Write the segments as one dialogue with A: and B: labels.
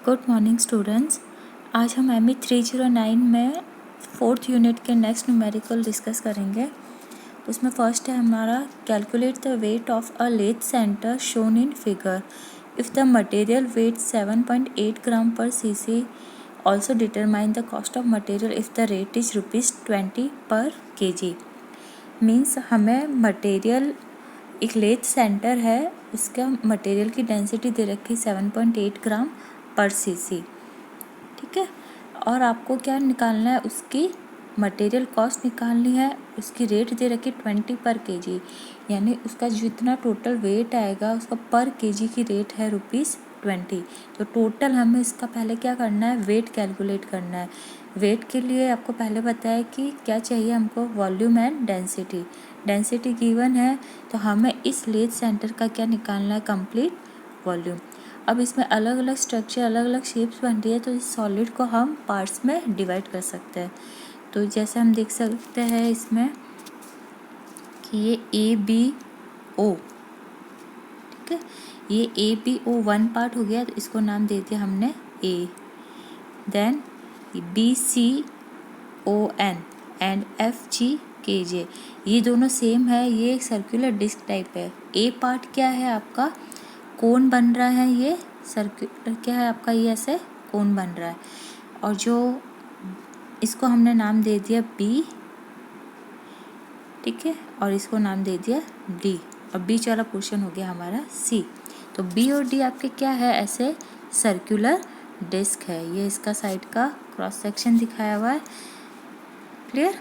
A: Good morning students. आज हम ME 309 में 4th यूनिट के नेक्स्ट न्यूमेरिकल डिस्कस करेंगे। उसमें फर्स्ट है हमारा calculate the weight of a lathe center shown in figure if the material weight 7.8 gram per cc। Also determine the cost of material if the rate is ₹20 per kg। Means हमें material एक lathe center है, उसका material की density दे रखी 7.8 gram per cc, ठीक है। और आपको क्या निकालना है, उसकी मटेरियल कॉस्ट निकालनी है। उसकी रेट दे रखी 20 पर kg, यानी उसका जितना टोटल वेट आएगा उसका पर kg की रेट है ₹20। तो टोटल हमें इसका पहले क्या करना है, वेट कैलकुलेट करना है। वेट के लिए आपको पहले पता है कि क्या चाहिए हमको, volume and density. Density given है तो हमें इस लेथ सेंटर का क्या निकालना है, कंप्लीट वॉल्यूम। अब इसमें अलग अलग स्ट्रक्चर, अलग अलग शेप्स बन रही है, तो इस सॉलिड को हम पार्ट्स में डिवाइड कर सकते हैं। तो जैसे हम देख सकते हैं इसमें कि ये ABO, ठीक है, ये ABO 1 पार्ट हो गया, तो इसको नाम दे दिया हमने A। Then BCON and FGKJ, ये दोनों सेम है, ये एक सर्कुलर डिस्क टाइप है। A पार्ट क्या है आपका, कोन बन रहा है, ये सर्कुलर क्या है आपका, ये ऐसे कोन बन रहा है। और जो इसको हमने नाम दे दिया B, ठीक है, और इसको नाम दे दिया D, और बीच वाला पोर्शन हो गया हमारा C। तो B और D आपके क्या है, ऐसे सर्कुलर डिस्क है। ये इसका साइड का क्रॉस सेक्शन दिखाया हुआ है, क्लियर।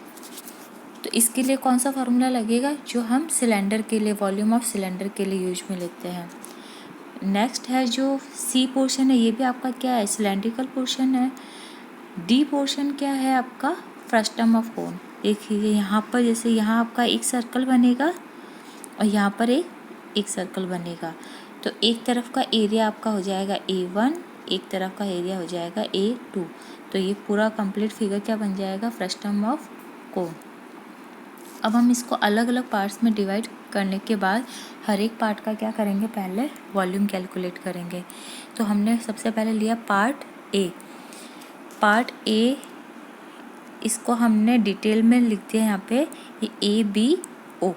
A: तो इसके लिए कौन सा फार्मूला लगेगा, जो हम सिलेंडर के लिए, वॉल्यूम ऑफ सिलेंडर के लिए यूज में लेते हैं। नेक्स्ट है जो C पोर्शन है, ये भी आपका क्या है, सिलेंड्रिकल पोर्शन है। D पोर्शन क्या है आपका, फ्रस्टम ऑफ कोन। देखिए यहाँ पर, जैसे यहाँ आपका एक सर्कल बनेगा और यहाँ पर एक सर्कल बनेगा, तो एक तरफ का एरिया आपका हो जाएगा A1, एक तरफ का एरिया हो जाएगा A2। तो ये पूरा कंप्लीट फिगर क्या बन जाएगा, फ्रस्टम ऑफ कोन। अब हम इसको अलग अलग पार्ट्स में डिवाइड करने के बाद हर एक पार्ट का क्या करेंगे, पहले वॉल्यूम कैलकुलेट करेंगे। तो हमने सबसे पहले लिया पार्ट A। पार्ट A, इसको हमने डिटेल में लिख दिया यहाँ पे, ये ABO।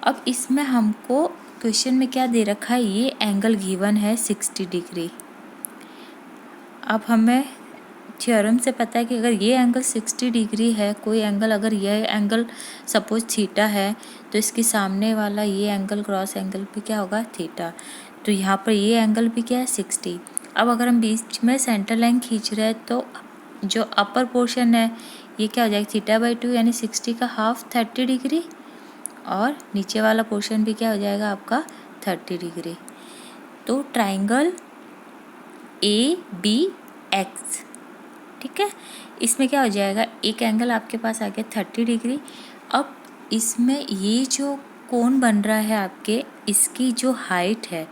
A: अब इसमें हमको क्वेश्चन में क्या दे रखा है, ये एंगल गिवन है 60 डिग्री। अब हमें थ्योरम से पता है कि अगर ये एंगल 60 डिग्री है, कोई एंगल, अगर यह एंगल सपोज थीटा है, तो इसके सामने वाला ये एंगल, क्रॉस एंगल भी क्या होगा, थीटा। तो यहाँ पर ये एंगल भी क्या है, 60। अब अगर हम बीच में सेंटर लाइन खींच रहे हैं, तो जो अपर पोर्शन है ये क्या हो जाएगा, θ/2, यानी 60 का हाफ 30 डिग्री, और नीचे वाला पोर्शन भी क्या हो जाएगा आपका 30 डिग्री। तो ट्राइंगल ABX, ठीक है, इसमें क्या हो जाएगा, एक एंगल आपके पास आ गया 30 डिग्री। अब इसमें ये जो कोण बन रहा है आपके, इसकी जो हाइट है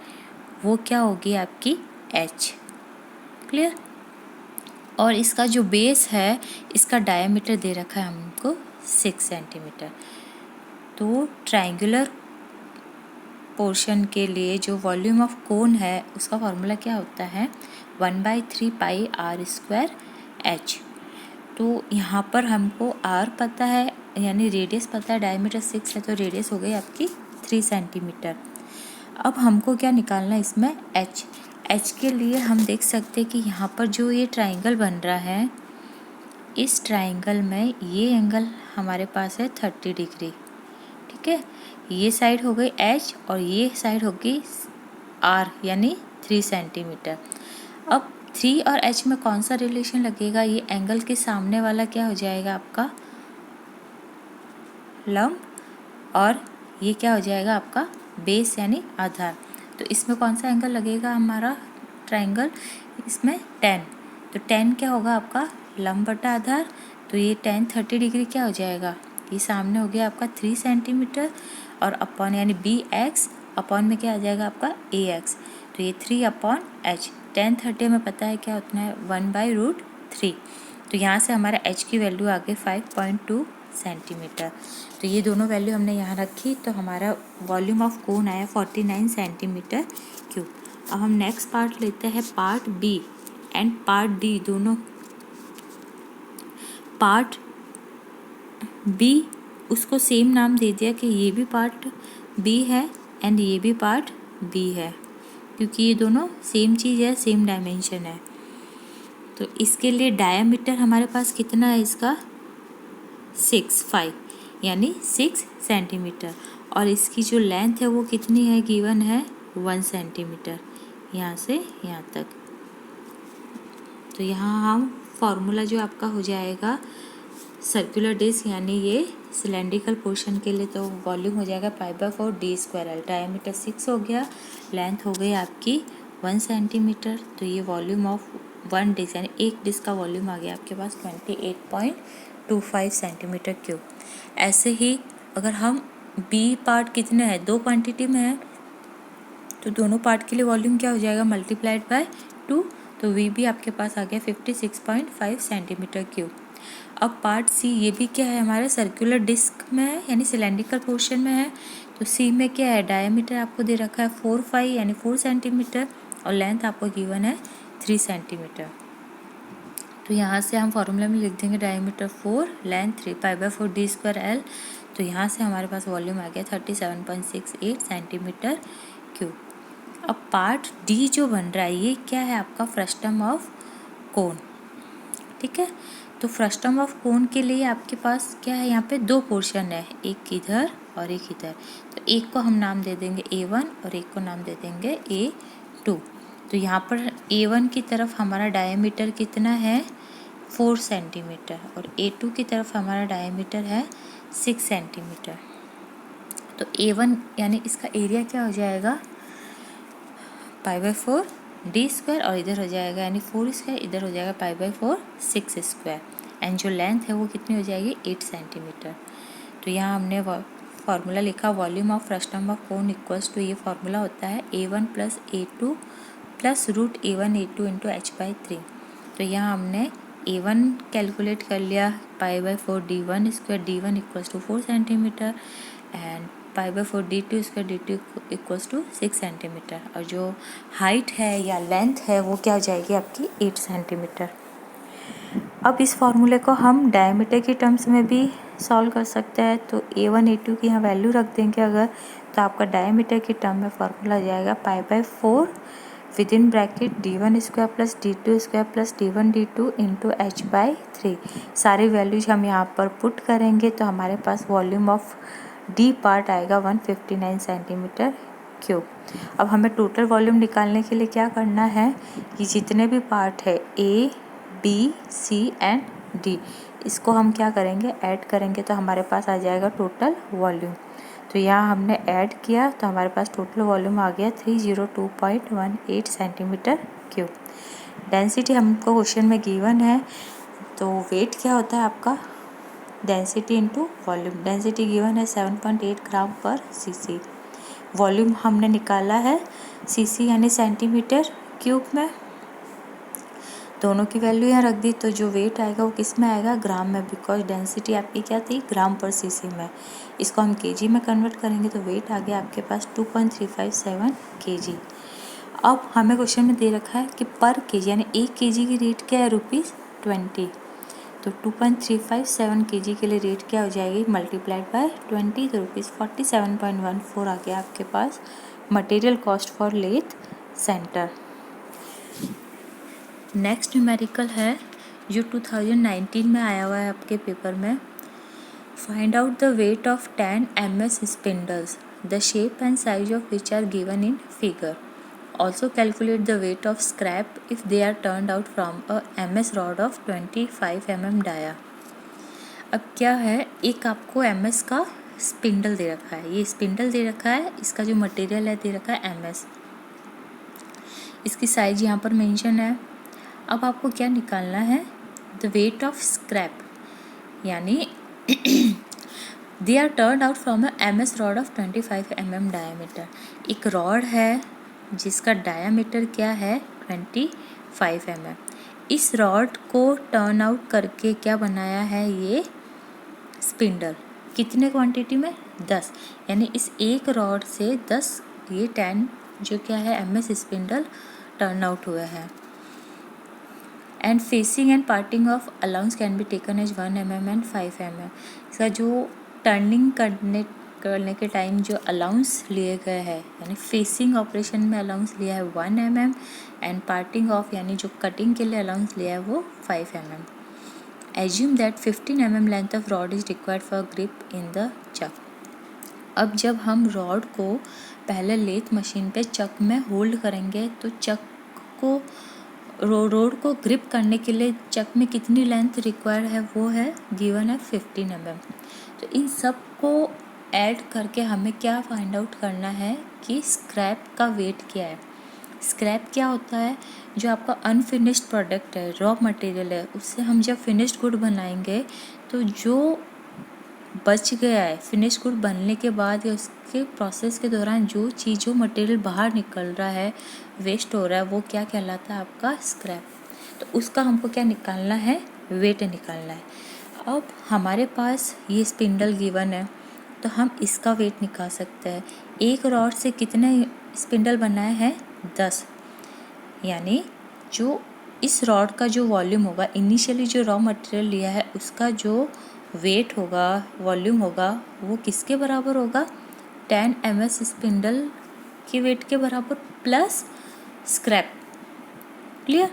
A: वो क्या होगी आपकी H, क्लियर। और इसका जो बेस है, इसका डायमीटर दे रखा है हमको 6 सेंटीमीटर। तो ट्रायंगुलर पोर्शन के लिए जो वॉल्यूम ऑफ कोन है, उसका फॉर्मूला क्या होता है, 1/3 पाई r² H। तो यहाँ पर हमको r पता है, यानी रेडियस पता है, डायमीटर 6 है, तो रेडियस हो गई आपकी 3 सेंटीमीटर। अब हमको क्या निकालना है इसमें, H के लिए हम देख सकते हैं कि यहाँ पर जो ये ट्राइंगल बन रहा है, इस ट्राइंगल में ये एंगल हमारे पास है 30 डिग्री, ठीक है। ये साइड हो गई H और ये साइड होगी R, यानी 3 सेंटीमीटर। अब 3 और H में कौन सा रिलेशन लगेगा, ये एंगल के सामने वाला क्या हो जाएगा आपका लंब, और ये क्या हो जाएगा आपका बेस यानी आधार। तो इसमें कौन सा एंगल लगेगा हमारा ट्राइंगल, इसमें 10। तो 10 क्या होगा आपका लंब बटा आधार। तो ये 10 30 डिग्री क्या हो जाएगा, ये सामने हो गया आपका 3 सेंटीमीटर, और अपॉन यानी BX, अपॉन में क्या आ जाएगा आपका AX। तो ये 3/H, 10 30 में पता है क्या होता है 1/√3। तो यहाँ से हमारा H की वैल्यू आ गई 5.2 सेंटीमीटर। तो ये दोनों वैल्यू हमने यहाँ रखी, तो हमारा वॉल्यूम ऑफ कोन आया 49 सेंटीमीटर क्यूब। अब हम नेक्स्ट पार्ट लेते हैं part B, and part D दोनों, पार्ट बी उसको सेम नाम दे दिया कि ये भी पार्ट बी है एंड ये भी पार्ट बी है, क्योंकि ये दोनों सेम चीज़ है, सेम डायमेंशन है। तो इसके लिए डायमीटर हमारे पास कितना है इसका 5 यानी 6 सेंटीमीटर, और इसकी जो लेंथ है वो कितनी है, गिवन है 1 सेंटीमीटर यहाँ से यहाँ तक। तो यहाँ हम फॉर्मूला जो आपका हो जाएगा सर्कुलर डिस्क यानी ये सिलेंड्रिकल पोर्शन के लिए, तो वॉल्यूम हो जाएगा π/4 d²l। डायमीटर 6 हो गया, लेंथ हो गई आपकी 1 सेंटीमीटर। तो ये वॉल्यूम ऑफ 1 डिस्क यानी एक डिस्क का वॉल्यूम आ गया आपके पास 28.25 सेंटीमीटर क्यूब। ऐसे ही अगर हम बी पार्ट कितने हैं, 2 क्वांटिटी में है, तो दोनों पार्ट के लिए वॉल्यूम क्या हो जाएगा मल्टीप्लाइड बाय 2, तो वी भी आपके पास आ गया 56.5 सेंटीमीटर क्यूब। अब पार्ट सी, ये भी क्या है हमारे सर्कुलर डिस्क में है यानी सिलेंड्रिकल पोर्शन में है। तो सी में क्या है, डायमीटर आपको दे रखा है 4 यानी 4 सेंटीमीटर, और लेंथ आपको गिवन है 3 सेंटीमीटर। तो यहाँ से हम फॉर्मूला में लिख देंगे डायमीटर 4, लेंथ 3, π/4 d²l। तो यहाँ से हमारे पास वॉल्यूम आ गया 37.68 सेंटीमीटर क्यूब। अब पार्ट डी जो बन रहा है ये क्या है आपका फ्रस्टम ऑफ कोन, ठीक है। तो फ्रस्टम ऑफ कोन के लिए आपके पास क्या है, यहाँ पे 2 पोर्शन है, एक इधर और एक इधर। तो एक को हम नाम दे देंगे A1 और एक को नाम दे देंगे A2। तो यहाँ पर A1 की तरफ हमारा डायमीटर कितना है 4 सेंटीमीटर और A2 की तरफ हमारा डायमीटर है 6 सेंटीमीटर। तो A1 यानी इसका एरिया क्या हो जाएगा π/4 d² और इधर हो जाएगा यानी 4², इधर हो जाएगा π/4 6², एंड जो लेंथ है वो कितनी हो जाएगी 8 सेंटीमीटर। तो यहाँ हमने फार्मूला लिखा volume of frustum of cone equals to, ये फार्मूला होता है A1 + A2 + √A1 A2 × h/3। तो यहाँ हमने A1 कैलकुलेट कर लिया π/4 d1², d1 = 4 centimetre, and π/4 d2² d2 = 6 centimetre, और जो हाइट है या लेंथ है वो क्या हो जाएगी आपकी 8 सेंटीमीटर। अब इस फॉर्मूले को हम डायमीटर की टर्म्स में भी सॉल्व कर सकते हैं। तो A1 A2 की यहाँ वैल्यू रख देंगे अगर, तो आपका डायमीटर की टर्म में फॉर्मूला आ जाएगा π/4 within bracket d1² + d2² + d1 d2 × h/3। सारी वैल्यूज हम यहाँ पर पुट करेंगे तो हमारे पास वॉल्यूम ऑफ डी पार्ट आएगा 159 सेंटीमीटर क्यूब। अब हमें टोटल वॉल्यूम निकालने के लिए क्या करना है कि जितने भी पार्ट है A, B, C and D, इसको हम क्या करेंगे ऐड करेंगे, तो हमारे पास आ जाएगा टोटल वॉल्यूम। तो यहाँ हमने ऐड किया तो हमारे पास टोटल वॉल्यूम आ गया 302.18 सेंटीमीटर क्यूब। डेंसिटी हमको क्वेश्चन में गिवन है, तो वेट क्या होता है आपका density into volume. Density given है 7.8 ग्राम पर cc। वॉल्यूम हमने निकाला है cc यानी सेंटीमीटर क्यूब में, दोनों की वैल्यू यहाँ रख दी। तो जो वेट आएगा वो किस में आएगा ग्राम में, बिकॉज डेंसिटी आपकी क्या थी ग्राम पर cc में। इसको हम kg में कन्वर्ट करेंगे तो वेट आ गया आपके पास 2.357 kg। अब हमें क्वेश्चन में दे रखा है कि पर kg यानी 1 kg की रेट क्या है ₹20। तो 2.357 kg के लिए रेट क्या हो जाएगी मल्टीप्लाइड बाय 20, तो ₹47.14 आ गया आपके पास material cost for lathe centre. Next numerical है जो 2019 में आया हुआ है आपके पेपर में। Find out the weight of 10 ms spindles, the shape and size of which are given in figure. Also calculate the weight of scrap if they are turned out from a MS rod of 25 mm dia। अब क्या है, एक आपको MS का spindle दे रखा है, ये spindle दे रखा है, इसका जो मटेरियल है दे रखा है MS, इसकी साइज यहाँ पर मेंशन है। अब आपको क्या निकालना है द वेट ऑफ स्क्रैप, यानी they are turned out from a MS rod of 25 mm diameter. एक रॉड है जिसका डायामीटर क्या है 25 mm। इस रॉड को टर्न आउट करके क्या बनाया है ये स्पिंडल, कितने क्वांटिटी में 10, यानी इस एक रॉड से 10 ये 10 जो क्या है MS स्पिंडल टर्न आउट हुए हैं। End facing and parting off allowance can be taken as 1 mm and 5 mm। इसका जो टर्निंग करने के टाइम जो अलाउंस लिए गए हैं, यानी फेसिंग ऑपरेशन में अलाउंस लिया है 1 mm एंड पार्टिंग ऑफ यानी जो कटिंग के लिए अलाउंस लिया है वो 5 mm। Assume that 15 mm length of rod is required for grip in the chuck. अब जब हम रॉड को पहले लेथ मशीन पे चक में होल्ड करेंगे तो चक को रोड को ग्रिप करने के लिए चक में कितनी लेंथ रिक्वायर्ड है वो है गिवन है 15 mm। तो इन सब को ऐड करके हमें क्या फाइंड आउट करना है कि स्क्रैप का वेट क्या है। स्क्रैप क्या होता है? जो आपका अनफिनिश्ड प्रोडक्ट है, रॉ मटेरियल है, उससे हम जब फिनिश्ड गुड बनाएंगे तो जो बच गया है फिनिश गुड बनने के बाद या उसके प्रोसेस के दौरान जो चीज़ जो मटेरियल बाहर निकल रहा है, वेस्ट हो रहा है, वो क्या कहलाता है? आपका स्क्रैप। तो उसका हमको क्या निकालना है? वेट निकालना है। अब हमारे पास ये स्पिंडल गिवन है तो हम इसका वेट निकाल सकते हैं। एक रॉड से कितने स्पिंडल बनाए हैं? 10। यानी जो इस रॉड का जो वॉल्यूम होगा, इनिशियली जो रॉ मटेरियल लिया है उसका जो वेट होगा, वॉल्यूम होगा, वो किसके बराबर होगा? 10 ms स्पिंडल के वेट के बराबर प्लस स्क्रैप। क्लियर?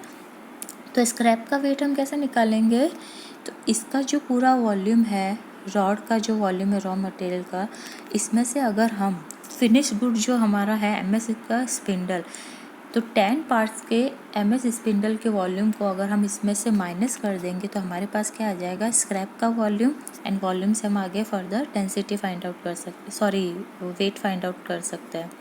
A: तो स्क्रैप का वेट हम कैसे निकालेंगे? तो इसका जो पूरा वॉल्यूम है, रॉड का जो वॉल्यूम है रॉ मटेरियल का, इसमें से अगर हम फिनिश गुड जो हमारा है ms का स्पिंडल, तो 10 पार्ट्स के ms स्पिंडल के वॉल्यूम को अगर हम इसमें से माइनस कर देंगे तो हमारे पास क्या आ जाएगा? स्क्रैप का वॉल्यूम। एंड वॉल्यूम से हम आगे फर्दर डेंसिटी फाइंड आउट कर सकते, वेट फाइंड आउट कर सकते हैं।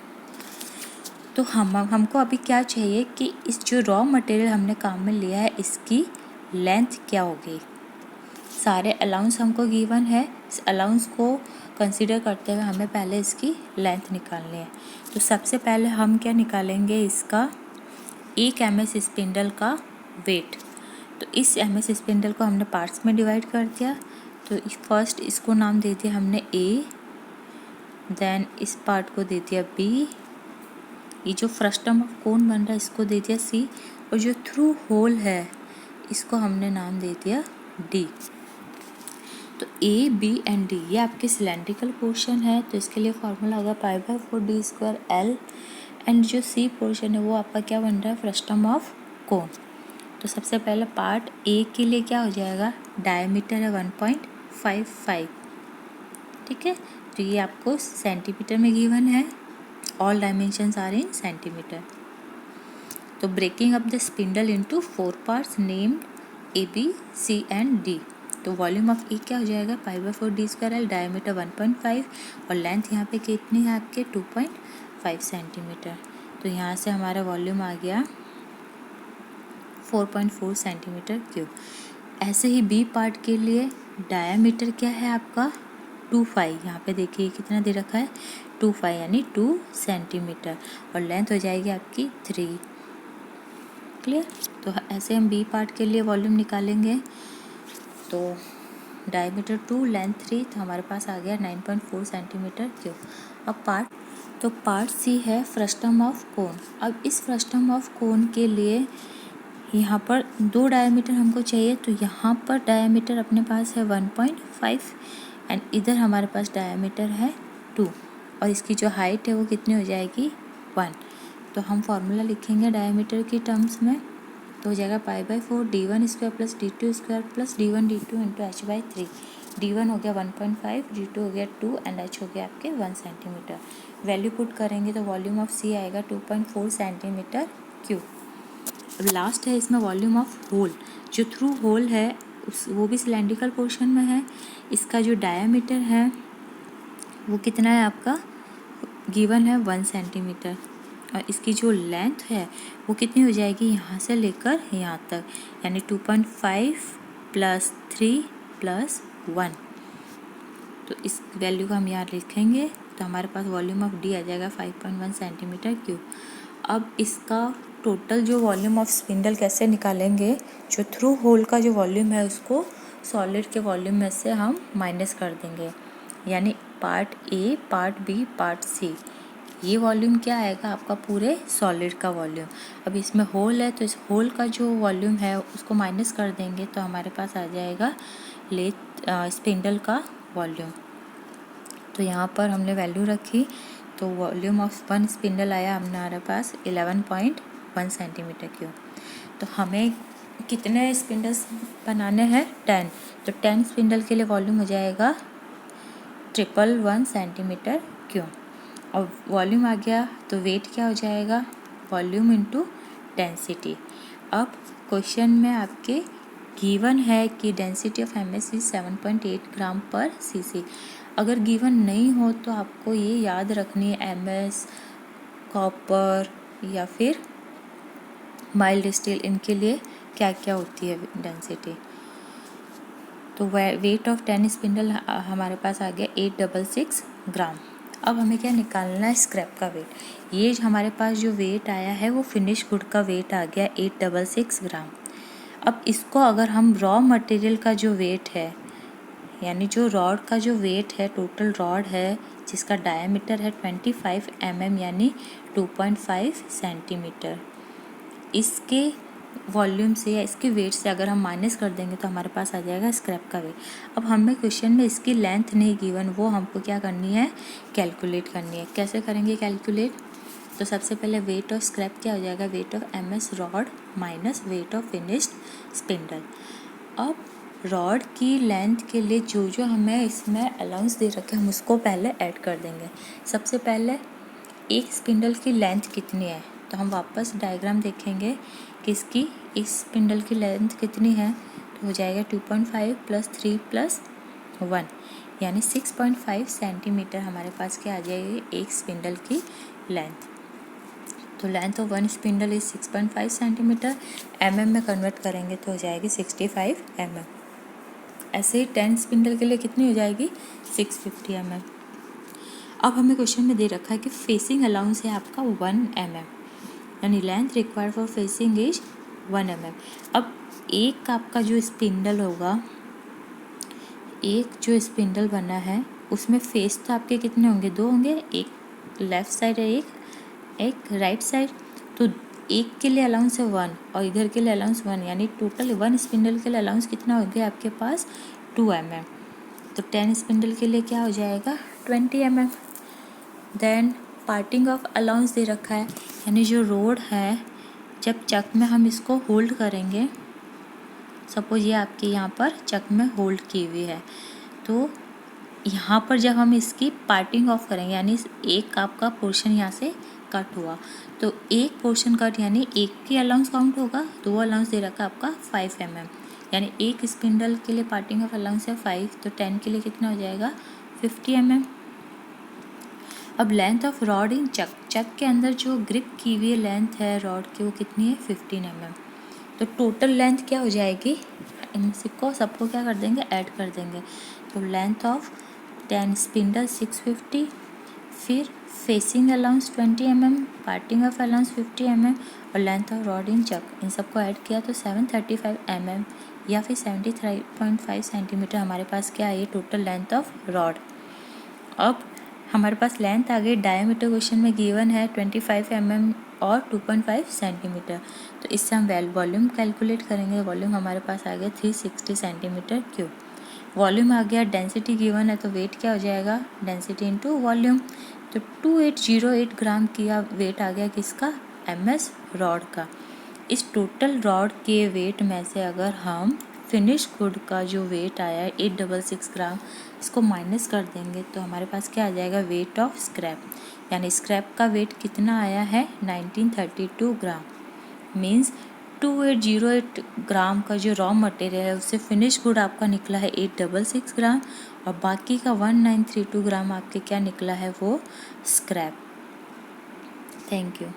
A: तो हमको अभी क्या चाहिए कि इस जो रॉ मटेरियल हमने काम में लिया है इसकी लेंथ क्या होगी। सारे अलाउंस हमको गिवन है, इस अलाउंस को कंसीडर करते हुए हमें पहले इसकी लेंथ निकालनी है। तो सबसे पहले हम क्या निकालेंगे? इसका 1 ms स्पिंडल का वेट। तो इस ms स्पिंडल को हमने पार्ट्स में डिवाइड कर दिया। तो फर्स्ट इसको नाम दे दिया हमने A, देन इस पार्ट को दे दिया B, ये जो फ्रस्टम ऑफ कोन बन रहा है इसको दे दिया C, और जो थ्रू होल है इसको हमने नाम दे दिया D। तो A, B एंड D ये आपके सिलेंड्रिकल पोर्शन है, तो इसके लिए फॉर्मूला होगा π/4d² L। एंड जो C पोर्शन है वो आपका क्या बन रहा है? फ्रस्टम ऑफ कोन। तो सबसे पहले पार्ट A के लिए क्या हो जाएगा? डायमीटर है 1.55। ठीक है, तो ये आपको सेंटीमीटर में गिवन है। All dimensions are in centimetre. तो breaking up the spindle into 4 parts named A, B, C and D। तो वॉल्यूम ऑफ ए क्या हो जाएगा? π/4d² L, डायमीटर 1.5 और लेंथ यहाँ पे कितनी है आपके? 2.5 सेंटीमीटर। तो यहाँ से हमारा वॉल्यूम आ गया 4.4 सेंटीमीटर क्यूब। ऐसे ही बी पार्ट के लिए डायमीटर क्या है आपका? 2.5। यहाँ पे देखिए कितना दे रखा है? 2.5 यानी 2 सेंटीमीटर, और लेंथ हो जाएगी आपकी 3। क्लियर? तो ऐसे हम बी पार्ट के लिए वॉल्यूम निकालेंगे। तो डायमीटर 2, लेंथ 3, तो हमारे पास आ गया 9.4 सेंटीमीटर क्यूब। अब पार्ट सी है फ्रस्टम ऑफ कोन। अब इस फ्रस्टम ऑफ कोन के लिए यहाँ पर 2 डायमीटर हमको चाहिए, तो यहाँ पर डायमीटर अपने पास है 1.5 एंड इधर हमारे पास डायमीटर है 2, और इसकी जो हाइट है वो कितनी हो जाएगी? 1। तो हम फॉर्मूला लिखेंगे डायमीटर की टर्म्स में, तो हो जाएगा π/4 d1² plus d2² plus d1 d2 into h/3। d1 हो गया 1.5, d2 हो गया 2 एंड h हो गया आपके 1 सेंटीमीटर। वैल्यू पुट करेंगे तो वॉल्यूम ऑफ C आएगा 2.4 सेंटीमीटर क्यूब। अब लास्ट है इसमें वॉल्यूम ऑफ होल। जो थ्रू होल है वो भी सिलेंड्रिकल पोर्शन में है। इसका जो डायमीटर है वो कितना है आपका? गिवन है 1 सेंटीमीटर, और इसकी जो लेंथ है वो कितनी हो जाएगी? यहाँ से लेकर यहाँ तक, यानी 2.5 प्लस 3 प्लस 1। तो इस वैल्यू को हम यहाँ लिखेंगे तो हमारे पास वॉल्यूम ऑफ डी आ जाएगा 5.1 सेंटीमीटर क्यूब। अब इसका टोटल जो वॉल्यूम ऑफ स्पिंडल कैसे निकालेंगे? जो थ्रू होल का जो वॉल्यूम है उसको सॉलिड के वॉल्यूम में से हम माइनस कर देंगे, यानी part A, part B, part C, ये वॉल्यूम क्या आएगा आपका पूरे सॉलिड का वॉल्यूम। अब इसमें होल है तो इस होल का जो वॉल्यूम है उसको माइनस कर देंगे तो हमारे पास आ जाएगा स्पिंडल का वॉल्यूम। तो यहाँ पर हमने वैल्यू रखी तो वॉल्यूम ऑफ वन स्पिंडल आया हमारे पास 11.1 सेंटीमीटर क्यूब। तो हमें कितने स्पिंडल्स बनाने हैं 10, तो 10 स्पिंडल के लिए वॉल्यूम हो जाएगा 111 सेंटीमीटर क्यूब। और वॉल्यूम आ गया तो वेट क्या हो जाएगा वॉल्यूम इंटू डेंसिटी। अब क्वेश्चन में आपके गिवन है कि density of MS is 7.8 gram per cc। अगर गिवन नहीं हो तो आपको ये याद रखनी है MS, कॉपर या फिर माइल्ड स्टील, इनके लिए क्या क्या होती है डेंसिटी। तो वेट ऑफ 10 स्पिंडल हमारे पास आ गया 866 ग्राम। अब हमें क्या निकालना है स्क्रैप का वेट। ये हमारे पास जो वेट आया है वो फिनिश गुड का वेट आ गया 866 ग्राम। अब इसको अगर हम रॉ मटेरियल का जो वेट है यानी जो रॉड का जो वेट है, टोटल रॉड है जिसका डायमीटर है 25 mm यानी 2.5 सेंटीमीटर, इसके वॉल्यूम से या इसके वेट से अगर हम माइनस कर देंगे तो हमारे पास आ जाएगा स्क्रैप का वेट। अब हमें क्वेश्चन में इसकी लेंथ नहीं गिवन, वो हमको क्या करनी है कैलकुलेट करनी है। कैसे करेंगे कैलकुलेट, तो सबसे पहले वेट ऑफ स्क्रैप क्या हो जाएगा weight of MS rod minus weight of finished spindle. अब रॉड की लेंथ के लिए जो जो हमें इसमें अलाउंस दे रखे हम उसको पहले ऐड कर देंगे। सबसे पहले एक स्पिंडल की लेंथ कितनी है, तो हम वापस डायग्राम देखेंगे कि इसकी इस स्पिंडल की लेंथ कितनी है, तो हो जाएगा 2.5 + 3 + 1 यानी 6.5 सेंटीमीटर हमारे पास क्या आ जाएगी एक स्पिंडल की लेंथ। तो length of one spindle is 6.5 centimetre, mm में कन्वर्ट करेंगे तो हो जाएगी 65 mm। ऐसे ही 10 स्पिंडल के लिए कितनी हो जाएगी 650 mm। अब हमें क्वेश्चन में दे रखा है कि फेसिंग अलाउंस है आपका 1 mm यानी length required for facing is 1 mm। अब एक आपका जो स्पिंडल होगा, एक जो स्पिंडल बना है उसमें फेस तो आपके कितने होंगे, 2 होंगे, एक लेफ्ट साइड है एक राइट साइड। तो एक के लिए अलाउंस है 1 और इधर के लिए अलाउंस 1 यानी टोटल 1 स्पिंडल के लिए अलाउंस कितना हो गया आपके पास 2 mm। तो 10 स्पिंडल के लिए क्या हो जाएगा 20 mm। Then parting off allowance दे रखा है यानी जो रोड है जब चक में हम इसको होल्ड करेंगे, सपोज ये आपके यहाँ पर चक में होल्ड की हुई है, तो यहाँ पर जब हम इसकी पार्टिंग ऑफ करेंगे यानी एक आपका पोर्शन यहाँ से कट हुआ तो एक पोर्शन कट यानी एक की अलाउंस काउंट होगा, 2 अलाउंस दे रखा आपका 5 mm यानी एक स्पिंडल के लिए पार्टिंग ऑफ अलाउंस है 5, तो 10 के लिए कितना हो जाएगा 50 mm। अब लेंथ ऑफ रॉड इन चक, चक के अंदर जो ग्रिप की हुई लेंथ है रॉड की वो कितनी है 15 mm। तो टोटल लेंथ क्या हो जाएगी, इन सबको क्या कर देंगे ऐड कर देंगे। तो लेंथ ऑफ 10 स्पिंडल 650, फिर facing allowance 20 mm, parting off allowance 50 mm और length of rod in chuck, इन सबको ऐड किया तो 735 mm या फिर 73.5 सेंटीमीटर हमारे पास क्या है ये टोटल लेंथ ऑफ रॉड। अब हमारे पास लेंथ आ गई, डायमीटर क्वेश्चन में गिवन है 25 mm और 2.5 सेंटीमीटर। तो इससे हम वॉल्यूम कैलकुलेट करेंगे। वॉल्यूम हमारे पास आ गया 360 सेंटीमीटर क्यूब। वॉल्यूम आ गया, डेंसिटी गिवन है तो वेट क्या हो जाएगा डेंसिटी इंटू वॉल्यूम। तो 2808 ग्राम किया वेट आ गया किसका MS रॉड का। इस टोटल रॉड के वेट में से अगर हम फिनिश गुड का जो वेट आया है 866 ग्राम, इसको माइनस कर देंगे तो हमारे पास क्या आ जाएगा वेट ऑफ स्क्रैप, यानी स्क्रैप का वेट कितना आया है 1932 ग्राम। मीन्स 2808 ग्राम का जो रॉ मटेरियल है उससे फिनिश गुड आपका निकला है 866 ग्राम और बाकी का 1932 ग्राम आपके क्या निकला है वो स्क्रैप। Thank you.